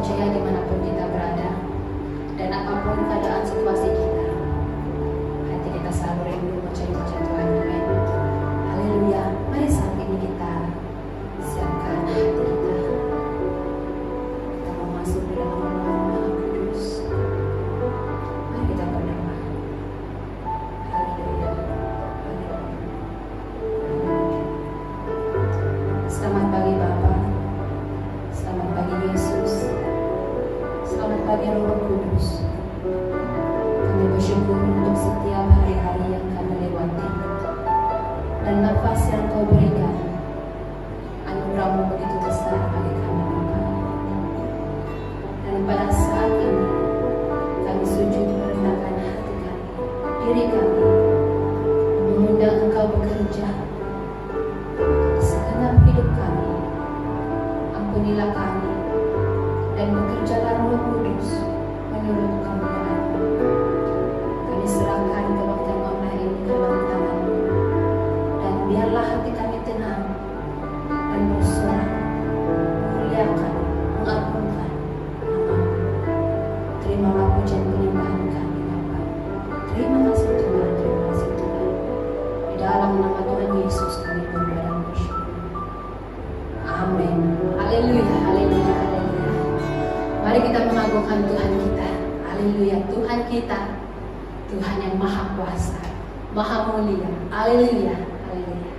percaya dimanapun kita berada dan apapun keadaan situasi kita, hati kita selalu rindu mencari wajah Tuhan. Amin. Haleluya. Mari saat ini kita siapkan hati kita. Kita mau masuk di dalam rumah Maha Kudus. Mari kita berdoa. Haleluya. Haleluya. Selamat pagi Bapa. Selamat pagi Yesus. Selamat pagi Roh Kudus. Kami bersyukur untuk setiap hari-hari yang kami lewati dan nafas yang Kau berikan. Anugerah-Mu begitu besar bagi kami Bapa. Dan pada saat ini kami sujud merendahkan hati kami, diri kami, mengundang Engkau bekerja di segenap hidup kami. Ampunilah kami dan bekerjalah Roh Kudus menurut kemuliaan-Mu. Kami serahkan kebaktian online ini ke dalam tangan-Mu, dan biarlah hati kami tenang dan bersorak, memuliakan, mengagungkan nama-Mu. Terimalah pujian penyembahan kami Bapa. Terima kasih Tuhan, terima kasih Tuhan. Di dalam nama Tuhan Yesus kami berdoa dan bersyukur. Amin. Haleluya, haleluya, haleluya. Mari kita mengagungkan Tuhan kita. Haleluya, Tuhan kita, Tuhan yang maha kuasa, maha mulia. Haleluya, haleluya. Haleluya.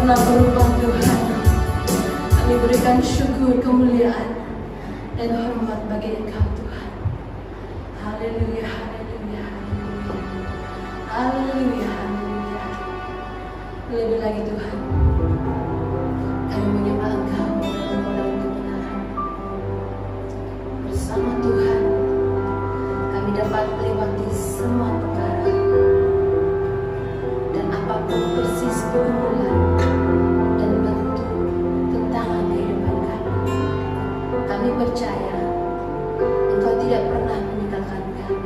pernah berubah Tuhan. Kami berikan syukur, kemuliaan, dan hormat bagi Engkau Tuhan. Haleluya, haleluya, haleluya, haleluya. Lebih lagi Tuhan, kami menyembah Engkau dalam kebenaran. Bersama Tuhan, kami dapat melewati semua perkara, dan apapun persis pergumulan dan bentuk tentangan kehidupan kami. Kami percaya Engkau tidak pernah meninggalkan kami.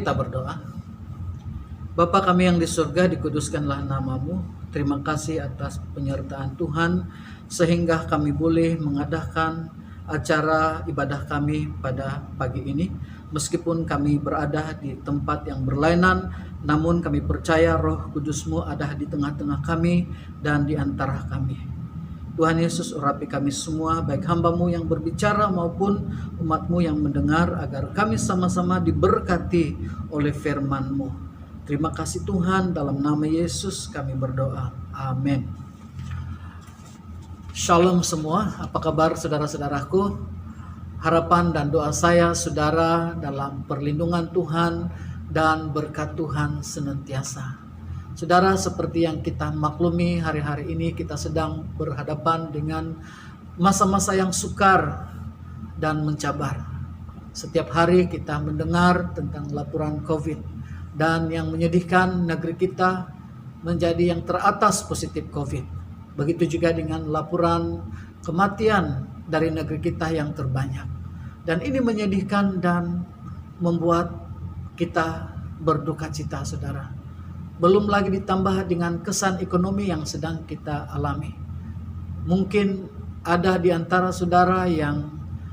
kita berdoa. Bapa kami yang di surga, dikuduskanlah namamu. Terima kasih atas penyertaan Tuhan sehingga kami boleh mengadakan acara ibadah kami pada pagi ini. Meskipun kami berada di tempat yang berlainan, namun kami percaya Roh Kudus-Mu ada di tengah-tengah kami dan di antara kami. Tuhan Yesus, urapi kami semua, baik hamba-Mu yang berbicara maupun umat-Mu yang mendengar, agar kami sama-sama diberkati oleh firman-Mu. Terima kasih Tuhan, dalam nama Yesus kami berdoa. Amin. Shalom semua, apa kabar saudara-saudaraku? Harapan dan doa saya saudara dalam perlindungan Tuhan dan berkat Tuhan senantiasa. Saudara, seperti yang kita maklumi, hari-hari ini kita sedang berhadapan dengan masa-masa yang sukar dan mencabar. Setiap hari kita mendengar tentang laporan COVID, dan yang menyedihkan, negeri kita menjadi yang teratas positif COVID. Begitu juga dengan laporan kematian dari negeri kita yang terbanyak. Dan ini menyedihkan dan membuat kita berduka cita, saudara. Belum lagi ditambah dengan kesan ekonomi yang sedang kita alami. Mungkin ada di antara saudara yang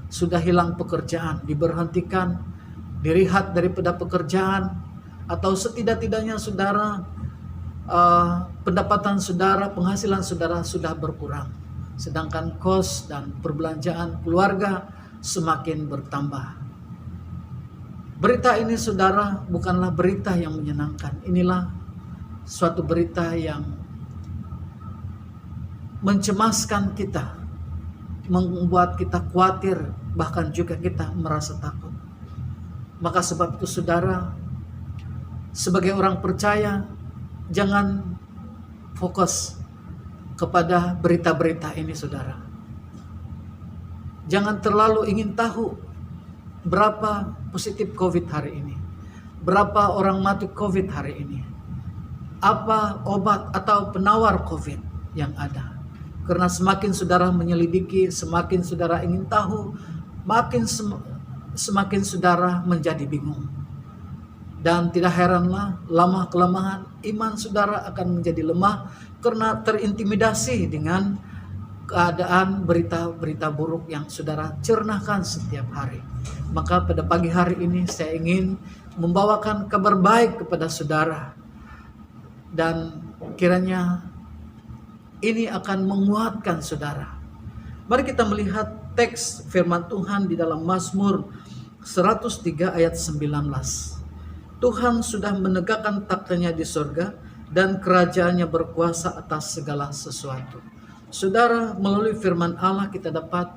sudah hilang pekerjaan, diberhentikan, direhat daripada pekerjaan, atau setidak-tidaknya saudara, pendapatan saudara, penghasilan saudara sudah berkurang. Sedangkan kos dan perbelanjaan keluarga semakin bertambah. Berita ini saudara bukanlah berita yang menyenangkan. Inilah suatu berita yang mencemaskan kita, membuat kita khawatir, bahkan juga kita merasa takut. Maka sebab itu saudara, sebagai orang percaya, jangan fokus kepada berita-berita ini saudara. Jangan terlalu ingin tahu berapa positif COVID hari ini, berapa orang mati COVID hari ini, apa obat atau penawar COVID yang ada. Karena semakin saudara menyelidiki, semakin saudara ingin tahu, semakin saudara menjadi bingung. Dan tidak heranlah, lama-kelamaan iman saudara akan menjadi lemah karena terintimidasi dengan keadaan berita-berita buruk yang saudara cernahkan setiap hari. Maka pada pagi hari ini saya ingin membawakan kabar baik kepada saudara. Dan kiranya ini akan menguatkan saudara. Mari kita melihat teks firman Tuhan di dalam Mazmur 103 ayat 19. Tuhan sudah menegakkan taktanya di surga dan kerajaannya berkuasa atas segala sesuatu. Saudara, melalui firman Allah kita dapat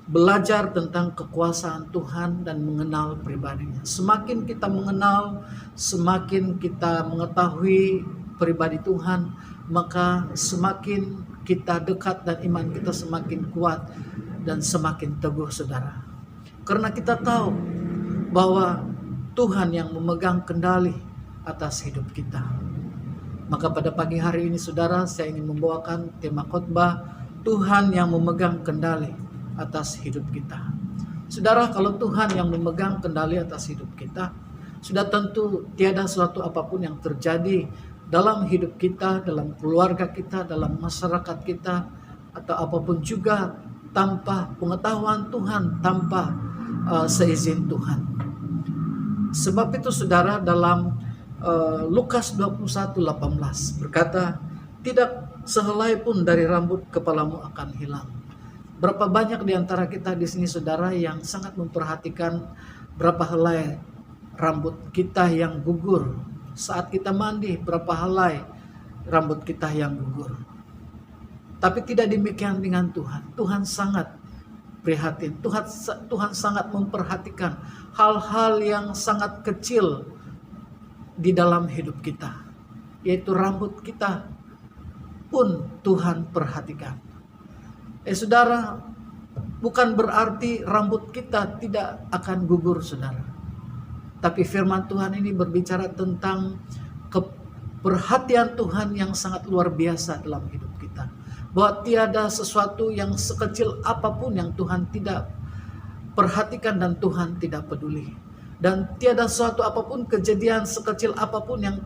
belajar tentang kekuasaan Tuhan dan mengenal pribadinya. Semakin kita mengenal, semakin kita mengetahui pribadi Tuhan, maka semakin kita dekat dan iman kita semakin kuat dan semakin teguh saudara. Karena kita tahu bahwa Tuhan yang memegang kendali atas hidup kita. Maka pada pagi hari ini saudara, saya ingin membawakan tema khotbah Tuhan yang memegang kendali atas hidup kita. Saudara, kalau Tuhan yang memegang kendali atas hidup kita, sudah tentu tiada suatu apapun yang terjadi dalam hidup kita, dalam keluarga kita, dalam masyarakat kita, atau apapun juga tanpa pengetahuan Tuhan, tanpa seizin Tuhan. Sebab itu saudara, dalam Lukas 21:18 berkata, tidak sehelai pun dari rambut kepalamu akan hilang. Berapa banyak di antara kita di sini saudara yang sangat memperhatikan berapa helai rambut kita yang gugur. Saat kita mandi, berapa helai rambut kita yang gugur. Tapi tidak demikian dengan Tuhan. Tuhan sangat prihatin. Tuhan sangat memperhatikan hal-hal yang sangat kecil di dalam hidup kita. Yaitu rambut kita pun Tuhan perhatikan. Saudara, bukan berarti rambut kita tidak akan gugur saudara. Tapi firman Tuhan ini berbicara tentang perhatian Tuhan yang sangat luar biasa dalam hidup kita. Bahwa tiada sesuatu yang sekecil apapun yang Tuhan tidak perhatikan dan Tuhan tidak peduli. dan tiada suatu apapun kejadian sekecil apapun yang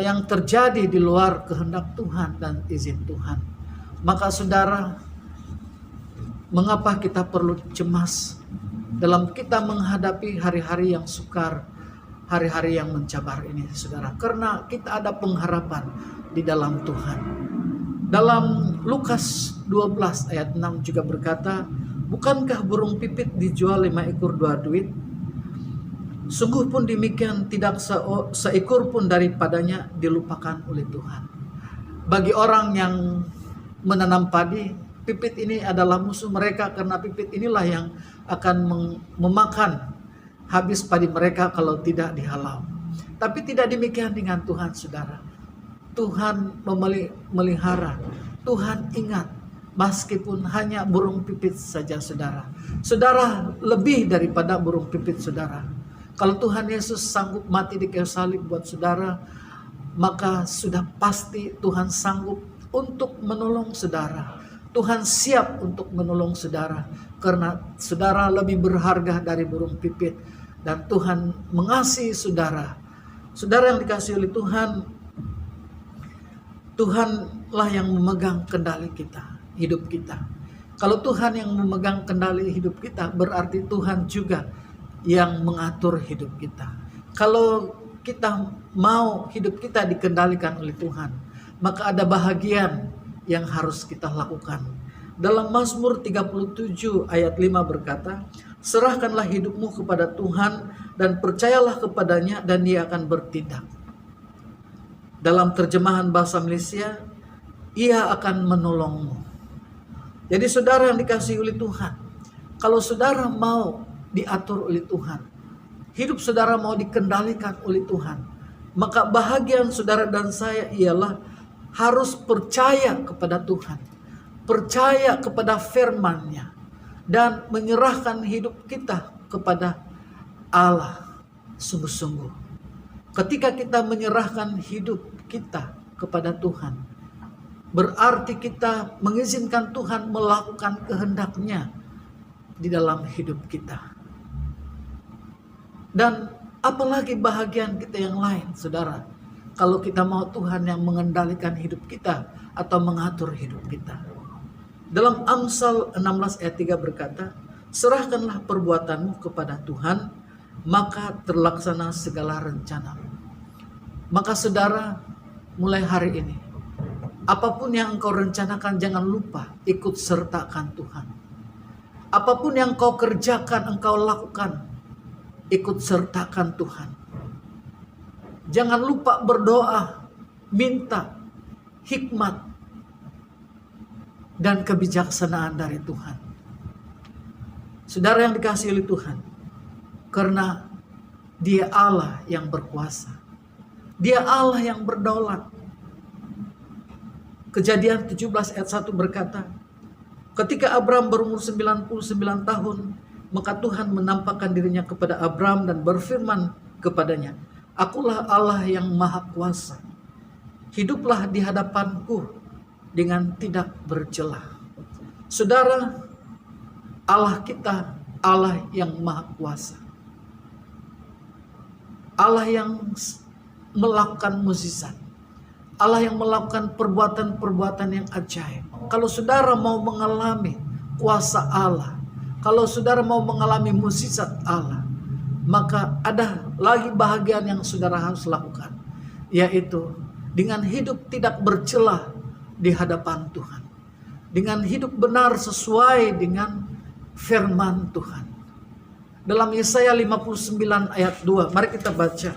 yang terjadi di luar kehendak Tuhan dan izin Tuhan. Maka saudara, mengapa kita perlu cemas dalam kita menghadapi hari-hari yang sukar, hari-hari yang mencabar ini, saudara? Karena kita ada pengharapan di dalam Tuhan. Dalam Lukas 12 ayat 6 juga berkata, bukankah burung pipit dijual 5 ekor 2 duit? Sungguh pun demikian, tidak seekor pun daripadanya dilupakan oleh Tuhan. Bagi orang yang menanam padi, pipit ini adalah musuh mereka, karena pipit inilah yang akan memakan habis padi mereka kalau tidak dihalau. Tapi tidak demikian dengan Tuhan, saudara. Tuhan memelihara, Tuhan ingat, meskipun hanya burung pipit saja, saudara. Saudara lebih daripada burung pipit, saudara. Kalau Tuhan Yesus sanggup mati di kayu salib buat saudara, maka sudah pasti Tuhan sanggup untuk menolong saudara. Tuhan siap untuk menolong saudara, karena saudara lebih berharga dari burung pipit. Dan Tuhan mengasihi saudara. Saudara yang dikasihi oleh Tuhan, Tuhanlah yang memegang kendali kita, hidup kita. Kalau Tuhan yang memegang kendali hidup kita, berarti Tuhan juga yang mengatur hidup kita. Kalau kita mau hidup kita dikendalikan oleh Tuhan, maka ada bahagian yang harus kita lakukan. Dalam Mazmur 37 ayat 5 berkata, serahkanlah hidupmu kepada Tuhan dan percayalah kepadanya dan Dia akan bertindak. Dalam terjemahan bahasa Malaysia, Ia akan menolongmu. Jadi saudara yang dikasihi oleh Tuhan, kalau saudara mau diatur oleh Tuhan, hidup saudara mau dikendalikan oleh Tuhan, maka bahagian saudara dan saya ialah harus percaya kepada Tuhan, percaya kepada firman-Nya, dan menyerahkan hidup kita kepada Allah sungguh-sungguh. Ketika kita menyerahkan hidup kita kepada Tuhan, berarti kita mengizinkan Tuhan melakukan kehendak-Nya di dalam hidup kita. Dan apalagi bahagian kita yang lain, saudara, kalau kita mau Tuhan yang mengendalikan hidup kita atau mengatur hidup kita. Dalam Amsal 16 ayat 3 berkata, serahkanlah perbuatanmu kepada Tuhan, maka terlaksana segala rencanamu. Maka saudara, mulai hari ini, apapun yang engkau rencanakan, jangan lupa ikut sertakan Tuhan. Apapun yang engkau kerjakan, engkau lakukan, ikut sertakan Tuhan. Jangan lupa berdoa, minta hikmat dan kebijaksanaan dari Tuhan. Saudara yang dikasihi oleh Tuhan, karena Dia Allah yang berkuasa, Dia Allah yang berdaulat. Kejadian 17 ayat 1 berkata, ketika Abram berumur 99 tahun, maka Tuhan menampakkan dirinya kepada Abram dan berfirman kepadanya, akulah Allah yang maha kuasa. Hiduplah di hadapanku dengan tidak bercela. Saudara, Allah kita, Allah yang maha kuasa. Allah yang melakukan mukjizat. Allah yang melakukan perbuatan-perbuatan yang ajaib. Kalau saudara mau mengalami kuasa Allah, kalau saudara mau mengalami mukjizat Allah, maka ada lagi bahagian yang saudara harus lakukan, yaitu dengan hidup tidak bercela di hadapan Tuhan, dengan hidup benar sesuai dengan firman Tuhan. Dalam Yesaya 59 ayat 2, mari kita baca.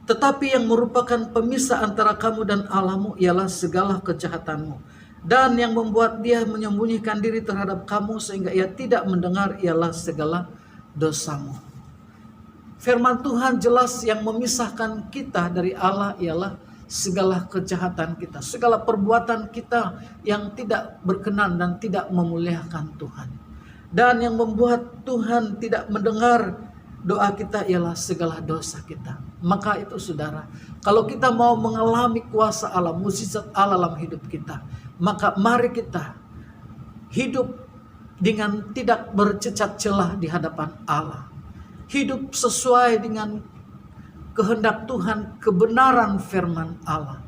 Tetapi yang merupakan pemisah antara kamu dan Allahmu ialah segala kejahatanmu. Dan yang membuat dia menyembunyikan diri terhadap kamu sehingga ia tidak mendengar ialah segala dosamu. Firman Tuhan jelas, yang memisahkan kita dari Allah ialah segala kejahatan kita, segala perbuatan kita yang tidak berkenan dan tidak memuliakan Tuhan. Dan yang membuat Tuhan tidak mendengar doa kita ialah segala dosa kita. Maka itu saudara, kalau kita mau mengalami kuasa Allah, mukjizat Allah dalam hidup kita, maka mari kita hidup dengan tidak bercacat celah di hadapan Allah. Hidup sesuai dengan kehendak Tuhan, kebenaran firman Allah.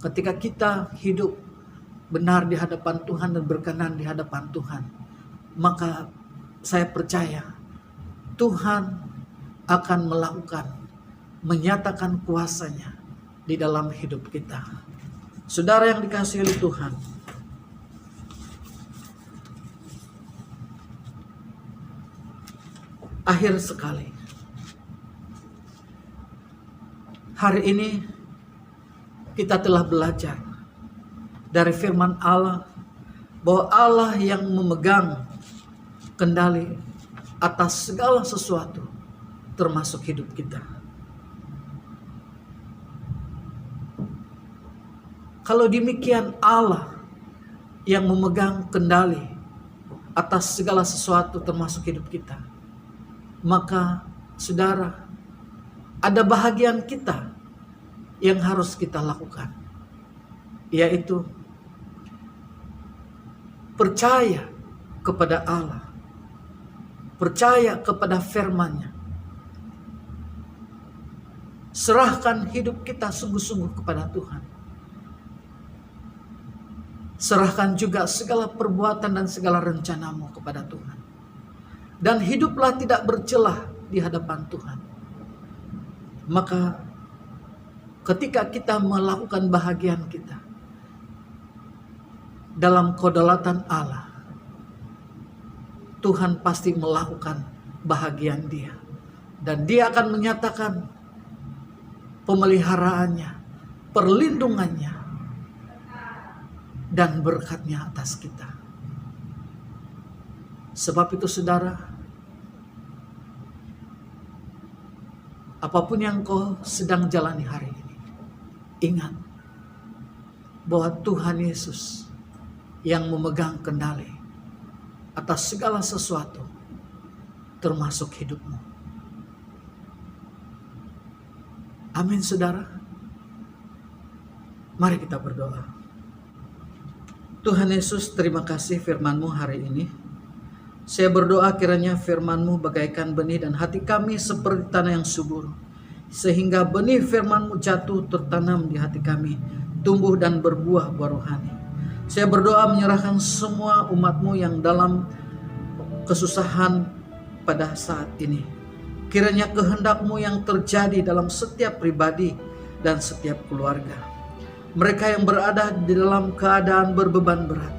Ketika kita hidup benar di hadapan Tuhan dan berkenan di hadapan Tuhan, maka saya percaya Tuhan akan menyatakan kuasa-Nya di dalam hidup kita. Saudara yang dikasihi oleh Tuhan, akhir sekali, hari ini kita telah belajar dari firman Allah bahwa Allah yang memegang kendali atas segala sesuatu, termasuk hidup kita. Kalau demikian Allah yang memegang kendali atas segala sesuatu termasuk hidup kita, maka saudara, ada bahagian kita yang harus kita lakukan, yaitu percaya kepada Allah, percaya kepada firman-Nya, serahkan hidup kita sungguh-sungguh kepada Tuhan. Serahkan juga segala perbuatan dan segala rencanamu kepada Tuhan. Dan hiduplah tidak bercelah di hadapan Tuhan. Maka ketika kita melakukan bahagian kita dalam kedaulatan Allah, Tuhan pasti melakukan bahagian Dia. Dan Dia akan menyatakan pemeliharaannya, perlindungannya, dan berkat-Nya atas kita. Sebab itu saudara, apapun yang kau sedang jalani hari ini, ingat bahwa Tuhan Yesus yang memegang kendali atas segala sesuatu, termasuk hidupmu. Amin saudara. Mari kita berdoa. Tuhan Yesus, terima kasih firman-Mu hari ini. Saya berdoa kiranya firman-Mu bagaikan benih dan hati kami seperti tanah yang subur, sehingga benih firman-Mu jatuh tertanam di hati kami, tumbuh dan berbuah buah rohani. Saya berdoa menyerahkan semua umat-Mu yang dalam kesusahan pada saat ini. Kiranya kehendak-Mu yang terjadi dalam setiap pribadi dan setiap keluarga. Mereka yang berada di dalam keadaan berbeban berat,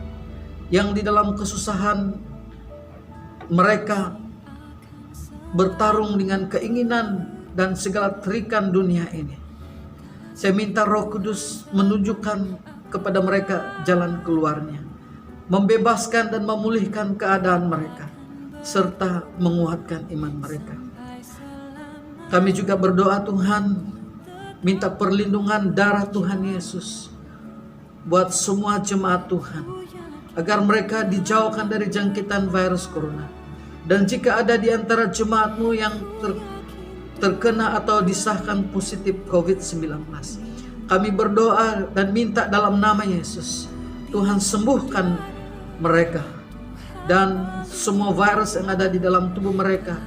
yang di dalam kesusahan mereka bertarung dengan keinginan dan segala terikan dunia ini. Saya minta Roh Kudus menunjukkan kepada mereka jalan keluarnya, membebaskan dan memulihkan keadaan mereka, serta menguatkan iman mereka. Kami juga berdoa Tuhan, minta perlindungan darah Tuhan Yesus buat semua jemaat Tuhan, agar mereka dijauhkan dari jangkitan virus corona. Dan jika ada di antara jemaat-Mu yang terkena atau disahkan positif COVID-19, kami berdoa dan minta dalam nama Yesus, Tuhan sembuhkan mereka, dan semua virus yang ada di dalam tubuh mereka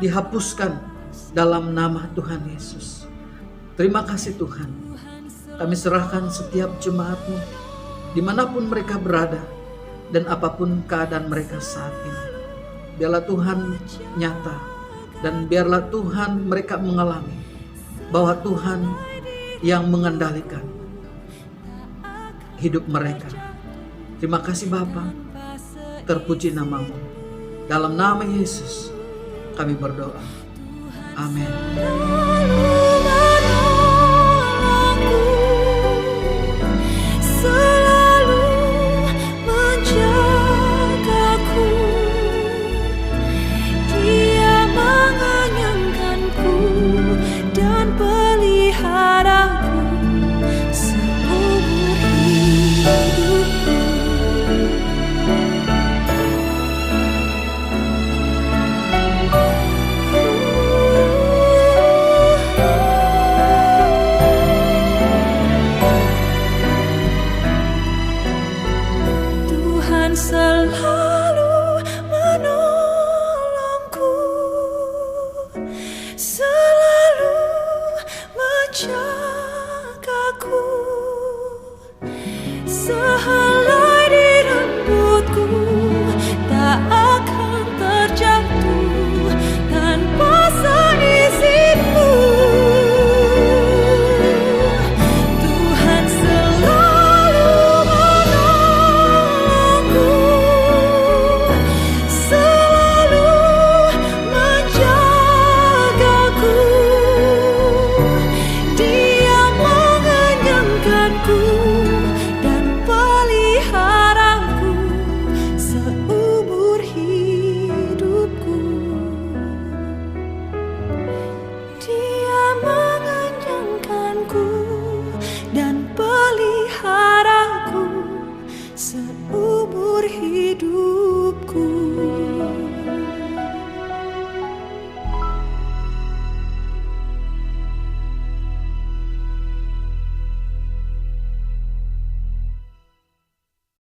dihapuskan dalam nama Tuhan Yesus. Terima kasih Tuhan. Kami serahkan setiap jemaat-Mu dimanapun mereka berada dan apapun keadaan mereka saat ini. Biarlah Tuhan nyata dan biarlah Tuhan mereka mengalami bahwa Tuhan yang mengendalikan hidup mereka. Terima kasih Bapa. Terpuji nama-Mu. Dalam nama Yesus kami berdoa. Amin. Selalu